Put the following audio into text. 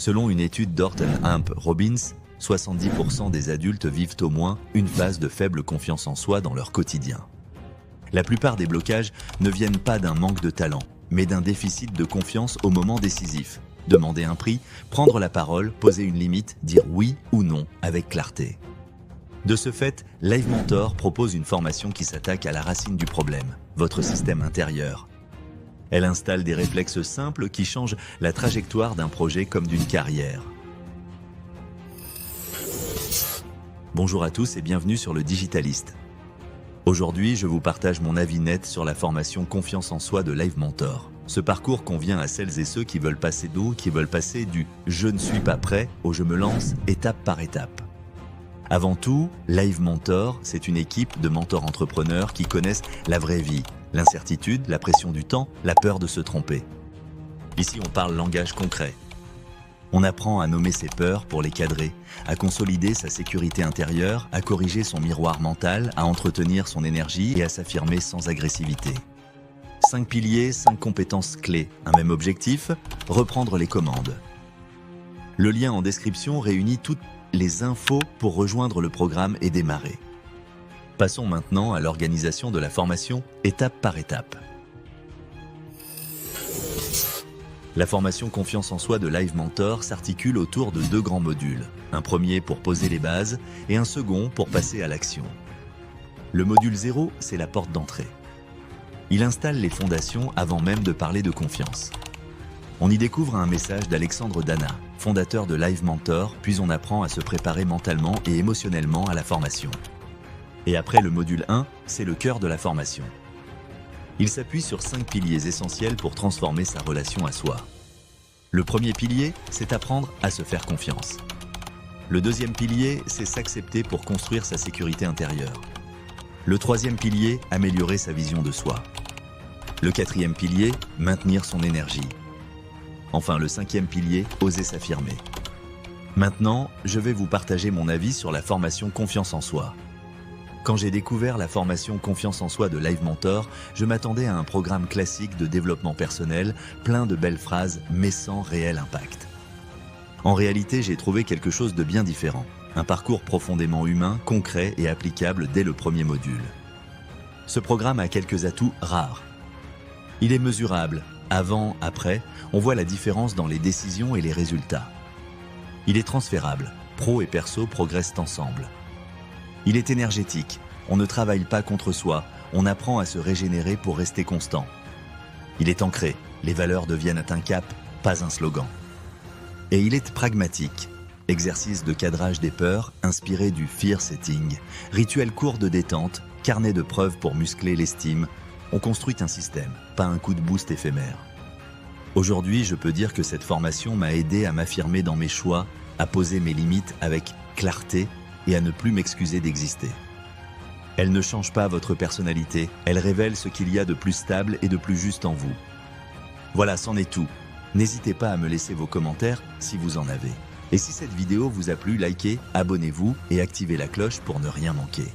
Selon une étude d'Orton Amp Robbins, 70% des adultes vivent au moins une phase de faible confiance en soi dans leur quotidien. La plupart des blocages ne viennent pas d'un manque de talent, mais d'un déficit de confiance au moment décisif. Demander un prix, prendre la parole, poser une limite, dire oui ou non avec clarté. De ce fait, Live Mentor propose une formation qui s'attaque à la racine du problème, votre système intérieur. Elle installe des réflexes simples qui changent la trajectoire d'un projet comme d'une carrière. Bonjour à tous et bienvenue sur le Digitaliste. Aujourd'hui, je vous partage mon avis net sur la formation Confiance en soi de Live Mentor. Ce parcours convient à celles et ceux qui veulent passer du « je ne suis pas prêt » au « je me lance » étape par étape. Avant tout, Live Mentor, c'est une équipe de mentors entrepreneurs qui connaissent la vraie vie, l'incertitude, la pression du temps, la peur de se tromper. Ici, on parle langage concret. On apprend à nommer ses peurs pour les cadrer, à consolider sa sécurité intérieure, à corriger son miroir mental, à entretenir son énergie et à s'affirmer sans agressivité. 5 piliers, 5 compétences clés, un même objectif, reprendre les commandes. Le lien en description réunit toutes les infos pour rejoindre le programme et démarrer. Passons maintenant à l'organisation de la formation, étape par étape. La formation Confiance en soi de Live Mentor s'articule autour de 2 grands modules. Un premier pour poser les bases et un second pour passer à l'action. Le module 0, c'est la porte d'entrée. Il installe les fondations avant même de parler de confiance. On y découvre un message d'Alexandre Dana, fondateur de Live Mentor, puis on apprend à se préparer mentalement et émotionnellement à la formation. Et après le module 1, c'est le cœur de la formation. Il s'appuie sur 5 piliers essentiels pour transformer sa relation à soi. Le premier pilier, c'est apprendre à se faire confiance. Le deuxième pilier, c'est s'accepter pour construire sa sécurité intérieure. Le troisième pilier, améliorer sa vision de soi. Le quatrième pilier, maintenir son énergie. Enfin, le 5e pilier, oser s'affirmer. Maintenant, je vais vous partager mon avis sur la formation Confiance en soi. Quand j'ai découvert la formation Confiance en soi de Live Mentor, je m'attendais à un programme classique de développement personnel, plein de belles phrases, mais sans réel impact. En réalité, j'ai trouvé quelque chose de bien différent. Un parcours profondément humain, concret et applicable dès le premier module. Ce programme a quelques atouts rares. Il est mesurable. Avant, après, on voit la différence dans les décisions et les résultats. Il est transférable. Pro et perso progressent ensemble. Il est énergétique. On ne travaille pas contre soi. On apprend à se régénérer pour rester constant. Il est ancré. Les valeurs deviennent un cap, pas un slogan. Et il est pragmatique. Exercice de cadrage des peurs, inspiré du fear setting, rituel court de détente, carnet de preuves pour muscler l'estime. On construit un système, pas un coup de boost éphémère. Aujourd'hui, je peux dire que cette formation m'a aidé à m'affirmer dans mes choix, à poser mes limites avec clarté et à ne plus m'excuser d'exister. Elle ne change pas votre personnalité, elle révèle ce qu'il y a de plus stable et de plus juste en vous. Voilà, c'en est tout. N'hésitez pas à me laisser vos commentaires si vous en avez. Et si cette vidéo vous a plu, likez, abonnez-vous et activez la cloche pour ne rien manquer.